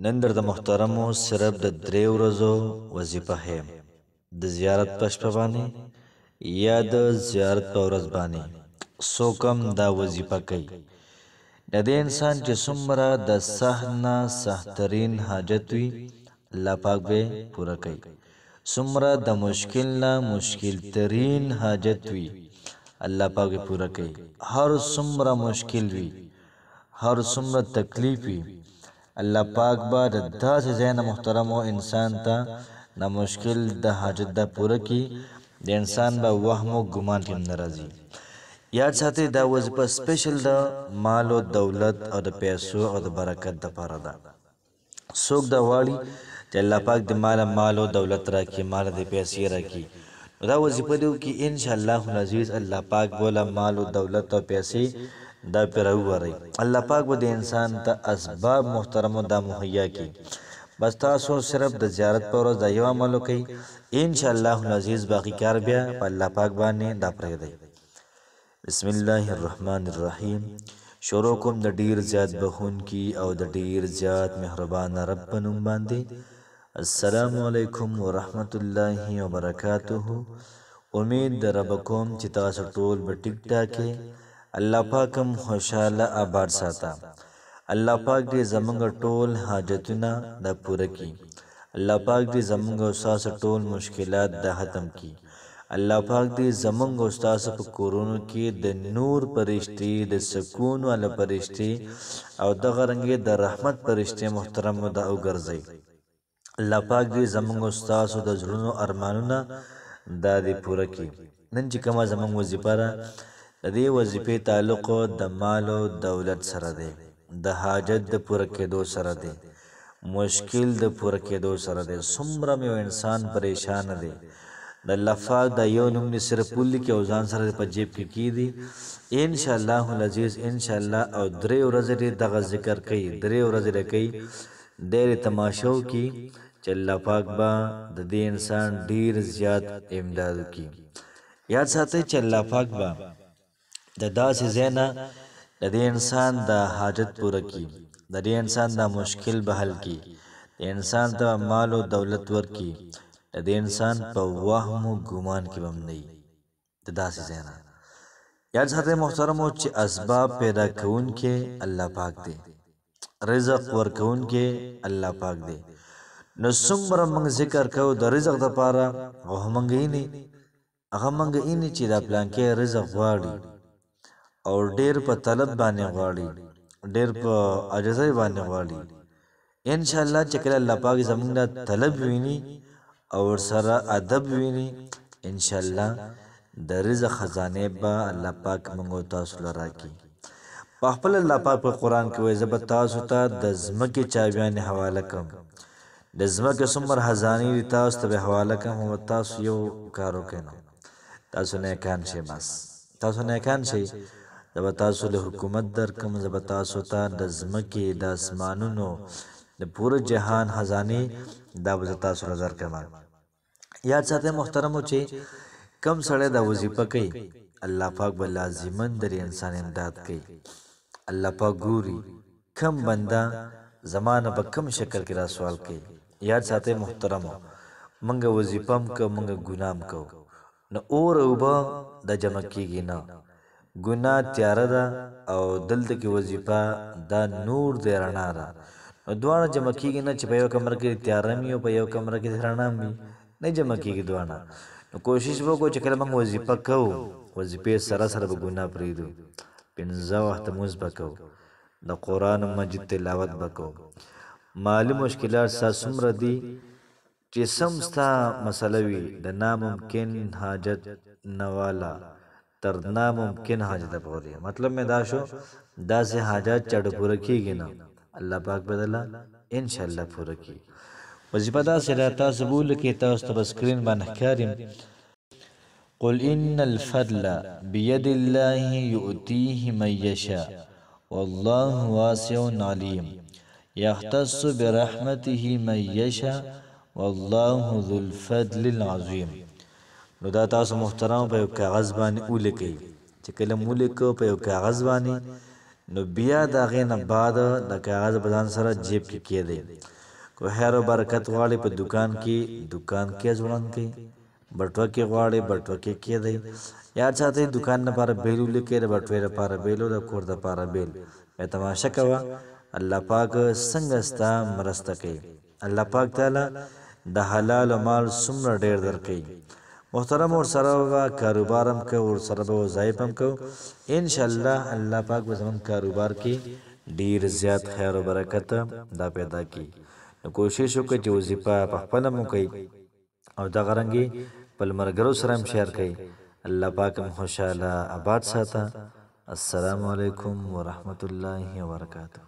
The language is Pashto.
نن در د محترمو صرف د درې ورځو وظیفه یم د زیارت په شپه باندې یا د زیارت په ورځ باندې څوک هم دا وظیفه کوي د دې انسان چې څومره د سخت نه سختترین حاجت وي الله پاک به پوره کوي څومره د مشکل نه مشکل ترین حاجت وي الله پاک به پوره کوي هر څومره مشکل وي هر څومره تکلیف وي الله پاک با د داسې ځای نه محترمو انسان ته د مشکل د حاجت د پوره کی د انسان به وهم او ګمان کې نه راځي یاد ساتئ دا وظیفه سپیشل د مال او دولت او د پیسو او د برکت دپاره ده څوک دا غواړي چې الله پاک د مال او دولت راکړي مال د پیسې راکړي دا وظیفه دی چې ان شاء الله العزیز الله پاک بوله مال او دولت او پیسې دا پیراووري الله پاک به د انسان ته اسباب محترمو دا مهیا کی بس تاسو صرف د زیارت پر ورځ د یو عمل کوي ان شاء الله العزیز باقی کار بیا په الله پاک باندې دا پرېږدي بسم الله الرحمن الرحیم شروع کوم د ډیر زیات بخون کی او د ډیر زیات مهربان رب په نوم باندې السلام علیکم ورحمت الله وبرکاته امید در رب کوم چې تاسو ټول به ټیک ټاکه الله پاکم خوشاله آباد ساته الله پاک دې زمونږ ټول حاجتونه د پوره کی الله پاک دې زمونږ استاد ټول مشکلات د ختم کی الله پاک دې زمونږ استاد په کورونو کې د نور پرشتي د سکون ول پرشتي او د غرنګي د رحمت پرشتي محترم د او ګرځي الله پاک دې زمونږ استاد د زړونو ارمانونه د دې پوره کی نن چې کومه زمونږ وظیفه را د دې وظیفې تعلق د مال او دولت سره دی د حاجت د پوره کېدو سره دی مشکل د پوره کېدو سره دی څومره یو انسان پریشان دی د لفاظ د یو نوم نه صرف پولی کې او ځان سره په جیب کې کیدی ان شاء الله العزیز ان شاء الله او درې ورځې دغه ذکر کوي درې ورځې کوي ډېر تماشو کی چې الله پاک با د دې انسان ډیر زیات امداد کی یاد ساتئ چې الله پاک با د داسې زینا د دې انسان د حاجت پوره کی د دې انسان د مشکل به حل کی د انسان ته مال او دولت ورکی د دې انسان په وهم او ګمان کې بم نه د داسې زینا یاد ساتئ محترمو چې اسباب پیدا کون کې الله پاک دی رزق ورکون کې الله پاک دی نو څومره موږ ذکر کوو د رزق لپاره او موږ یې نه هغه موږ یې نه چې دا پلان کې رزق غواړي او ډیر په طلب باندې غواړي ډیر په عجزۍ باندې غواړي ان شاء الله چې کله الله پاک زموږ طلب ویني او سره ادب ویني ان شاء الله د رزق خزانه به الله پاک موږ تاسو لرا کی په خپل الله پاک په قران کې وایي زبر تاسو ته د زمکه چابيان حواله کوم د زمکه څومره خزانه تاسو ته حواله کوم او تاسو یو کارو کینو تاسو نه کان شي بس تاسو نه کان شي زبر تاسو له حکومت در کوم زبر تاسو ته د زمکه د اسمانونو د پوره جهان خزانه دا وز تاسو نظر کما یاد ساتئ محترمو چې کم سړی د وظیفه کوي الله پاک به لازمن در انسان امداد کوي الله پاک ګوري کم بندا زمانه په کم شکل کې را سوال کوي یاد ساتئ محترمو منګه وظیفم کو منګه ګنام کو نو اور وبا د جمع کیږي نه ګناه تیار ده او دلته کې وظیفه دا نور دی رڼا ده نو دواړه جمع کیږي نه چې په یو کمره کې تیار مې او په یو کمره کې رڼا مې نه جمع کیږي دواړه نو کوشش وکړو چې کله موږ وظیفه کوو وظیفه سره سره به ګناه پرېږدو پنځه وخت مونځ به کوو د قرآن مجید تلاوت به کوو مالی مشکلات ستا څومره دي چې سم ستا مسله وي د ناممکن حاجت نوالا تر ناممکن حاجت پورې مطلب مې دا شو داسې حاجات چړ پوره کیږي نه الله پاک بدلا ان شاء الله پوره کی وظیفه دا سره تاسو بول کې تاسو په سکرین باندې ښکاریم قل ان الفضل بيد الله يؤتيه من يشاء والله واسع عليم يختص برحمته من يشاء والله ذو الفضل العظيم نو دا تاسو محترم په کاغذ باندې ولیکئ چې کله مولیکو په کاغذ باندې نو بیا د هغې نه بعد د کاغذ په ځان سره جیب کې کیږدئ. که خیر او برکت غواړئ په دوکان کې ځوړند کئ. بټوه کې غواړئ بټوه کې کیږدئ. یاد ساتئ دوکان لپاره بیل ولیکئ، د بټوې لپاره بیل او د کور دپاره بیل. بیا تماشه کوه الله پاک څنګه ستا مرسته کوي. الله پاک تعالی د حلالو مال څومره ډېر درکوي. محترم ورسره به کاروبار هم کوو، ورسره به وظایف هم کوو. انشاءالله الله پاک به زموږ کاروبار کې ډېر زیات خیر او برکت دا پیدا کړي. نو کوشش وکړئ چې وظیفه په خپله مو کوئ او دغه رنګې خپل ملګرو سره هم شیر کړئ. الله پاک هم خوشحاله آباد ساته. السلام علیکم ورحمت الله وبرکاته.